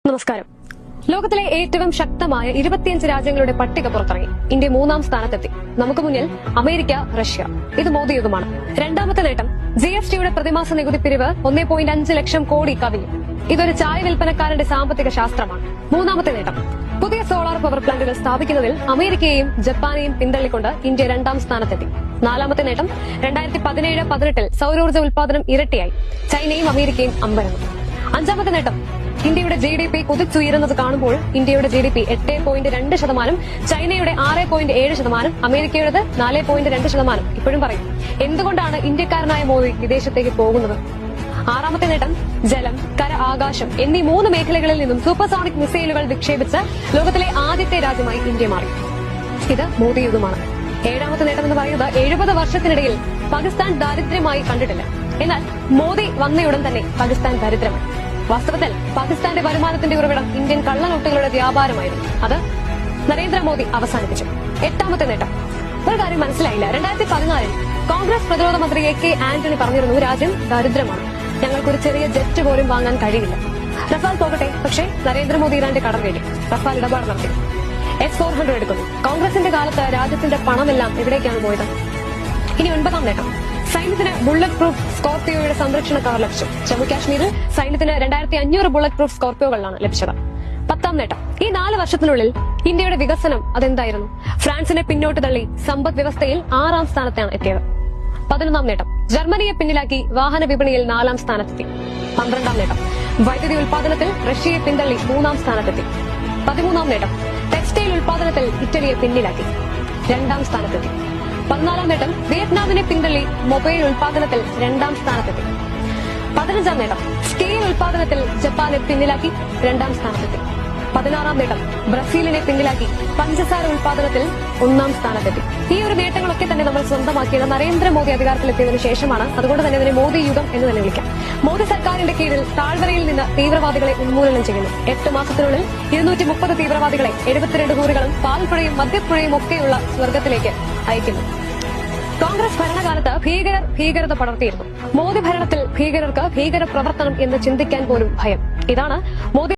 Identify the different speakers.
Speaker 1: നമസ്കാരം. ലോകത്തിലെ ഏറ്റവും ശക്തമായ 25 രാജ്യങ്ങളുടെ പട്ടിക പുറത്തിറങ്ങി. ഇന്ത്യ 3-ാം സ്ഥാനത്തെത്തി. നമുക്ക് മുന്നിൽ അമേരിക്ക, റഷ്യ. ഇത് മോദി യുഗമാണ്. രണ്ടാമത്തെ നേട്ടം GSTയുടെ പ്രതിമാസ നികുതി പിരിവ് 1.5 ലക്ഷം കോടി കവിഞ്ഞു. ഇതൊരു ചായ വിൽപ്പനക്കാരന്റെ സാമ്പത്തിക ശാസ്ത്രമാണ്. മൂന്നാമത്തെ നേട്ടം പുതിയ സോളാർ പവർ പ്ലാന്റുകൾ സ്ഥാപിക്കുന്നതിൽ അമേരിക്കയെയും ജപ്പാനെയും പിന്തള്ളിക്കൊണ്ട് ഇന്ത്യ 2-ാം സ്ഥാനത്തെത്തി. നാലാമത്തെ നേട്ടം 2017-18 സൌരോർജ്ജ ഉൽപാദനം ഇരട്ടിയായി. ചൈനയും അമേരിക്കയും അമ്പരന്നു. അഞ്ചാമത്തെ നേട്ടം ഇന്ത്യയുടെ GDP കുതിച്ചുയരുന്നത് കാണുമ്പോൾ ഇന്ത്യയുടെ GDP 8.2%, ചൈനയുടെ 6.7%, അമേരിക്കയുടേത് 4.2%. ഇപ്പോഴും പറയും, എന്തുകൊണ്ടാണ് ഇന്ത്യക്കാരനായ മോദി വിദേശത്തേക്ക് പോകുന്നത്? ആറാമത്തെ നേട്ടം ജലം, കര, ആകാശം എന്നീ 3 മേഖലകളിൽ നിന്നും സൂപ്പർസോണിക് മിസൈലുകൾ വിക്ഷേപിച്ച് ലോകത്തിലെ ആദ്യത്തെ രാജ്യമായി ഇന്ത്യ മാറി. ഇത് മോദി യുഗമാണ്. ഏഴാമത്തെ നേട്ടം എന്ന് പറയുന്നത് 70 വർഷത്തിനിടയിൽ പാകിസ്ഥാൻ ദാരിദ്ര്യമായി കണ്ടിട്ടില്ല. എന്നാൽ മോദി വന്നയുടൻ തന്നെ പാകിസ്ഥാൻ ദരിദ്രമായി. വാസ്തവത്തിൽ പാകിസ്ഥാന്റെ വരുമാനത്തിന്റെ ഉറവിടം ഇന്ത്യൻ കള്ളനോട്ടുകളുടെ വ്യാപാരമായിരുന്നു. അത് നരേന്ദ്രമോദി അവസാനിപ്പിച്ചു. എട്ടാമത്തെ നേട്ടം ഒരു കാര്യം മനസ്സിലായില്ല. 2014 കോൺഗ്രസ് പ്രതിരോധ മന്ത്രി AK ആന്റണി പറഞ്ഞിരുന്നു, രാജ്യം ദരിദ്രമാണ്, ഞങ്ങൾക്കൊരു ചെറിയ ജെറ്റ് പോലും വാങ്ങാൻ കഴിയില്ല. റഫാൽ പോകട്ടെ, പക്ഷേ നരേന്ദ്രമോദി ഇറാന്റെ കടം കയറ്റി റഫാൽ ഇടപാട് നടത്തി. S-400 എടുക്കുന്നു. കോൺഗ്രസിന്റെ കാലത്ത് രാജ്യത്തിന്റെ പണമെല്ലാം എവിടേക്കാണ് പോയത്? ഇനി 9-ാം നേട്ടം സൈന്യത്തിന് ബുള്ളറ്റ് പ്രൂഫ് സ്കോർപിയോയുടെ സംരക്ഷണ കവർ ലഭിച്ചു. ജമ്മു കാശ്മീരിൽ സൈന്യത്തിന് 2500 ബുള്ളറ്റ് പ്രൂഫ് സ്കോർപിയോകളാണ് ലഭിച്ചത്. 10-ാം നേട്ടം ഈ 4 വർഷത്തിനുള്ളിൽ ഇന്ത്യയുടെ വികസനം അതെന്തായിരുന്നു? ഫ്രാൻസിനെ പിന്നോട്ട് തള്ളി സമ്പദ് വ്യവസ്ഥയിൽ 6-ാം സ്ഥാനത്താണ് എത്തിയത്. 11-ാം നേട്ടം ജർമ്മനിയെ പിന്നിലാക്കി വാഹന വിപണിയിൽ 4-ാം സ്ഥാനത്തെത്തി. 12-ാം നേട്ടം വൈദ്യുതി ഉൽപാദനത്തിൽ റഷ്യയെ പിന്തള്ളി 3-ാം സ്ഥാനത്തെത്തി. 13-ാം നേട്ടം ടെക്സ്റ്റൈൽ ഉൽപാദനത്തിൽ ഇറ്റലിയെ പിന്നിലാക്കി 2-ാം സ്ഥാനത്തെത്തി. 14-ാം നേട്ടം വിയറ്റ്നാമിനെ പിന്തള്ളി മൊബൈൽ ഉൽപാദനത്തിൽ 2-ാം സ്ഥാനത്തെത്തി. 15-ാം നേട്ടം സ്കെയിൽ ഉൽപാദനത്തിൽ ജപ്പാനെ പിന്നിലാക്കി 2-ാം സ്ഥാനത്തെത്തി. 16-ാം നേട്ടം ബ്രസീലിനെ പിന്നിലാക്കി പഞ്ചസാര ഉൽപാദനത്തിൽ 1-ാം സ്ഥാനത്തെത്തി. ഈ ഒരു നേട്ടങ്ങളൊക്കെ തന്നെ നമ്മൾ സ്വന്തമാക്കിയത് നരേന്ദ്രമോദി അധികാരത്തിലെത്തിയതിനു ശേഷമാണ്. അതുകൊണ്ട് തന്നെ ഇതിനെ മോദി യുഗം എന്ന് തന്നെ വിളിക്കാം. മോദി സർക്കാരിന്റെ കീഴിൽ താഴ്വരയിൽ നിന്ന് തീവ്രവാദികളെ ഉന്മൂലനം ചെയ്യുന്നു. 8 മാസത്തിനുള്ളിൽ 230 തീവ്രവാദികളെ 72 ഹൂറികളും പാൽപ്പുഴയും മദ്യപ്പുഴയും ഒക്കെയുള്ള സ്വർഗത്തിലേക്ക് അയക്കുന്നു. കോൺഗ്രസ് ഭരണകാലത്ത് ഭീകരത പടർത്തിയിരുന്നു. മോദി ഭരണത്തിൽ ഭീകരർക്ക് ഭീകര പ്രവർത്തനം എന്ന് ചിന്തിക്കാൻ പോലും ഭയം. ഇതാണ് മോദി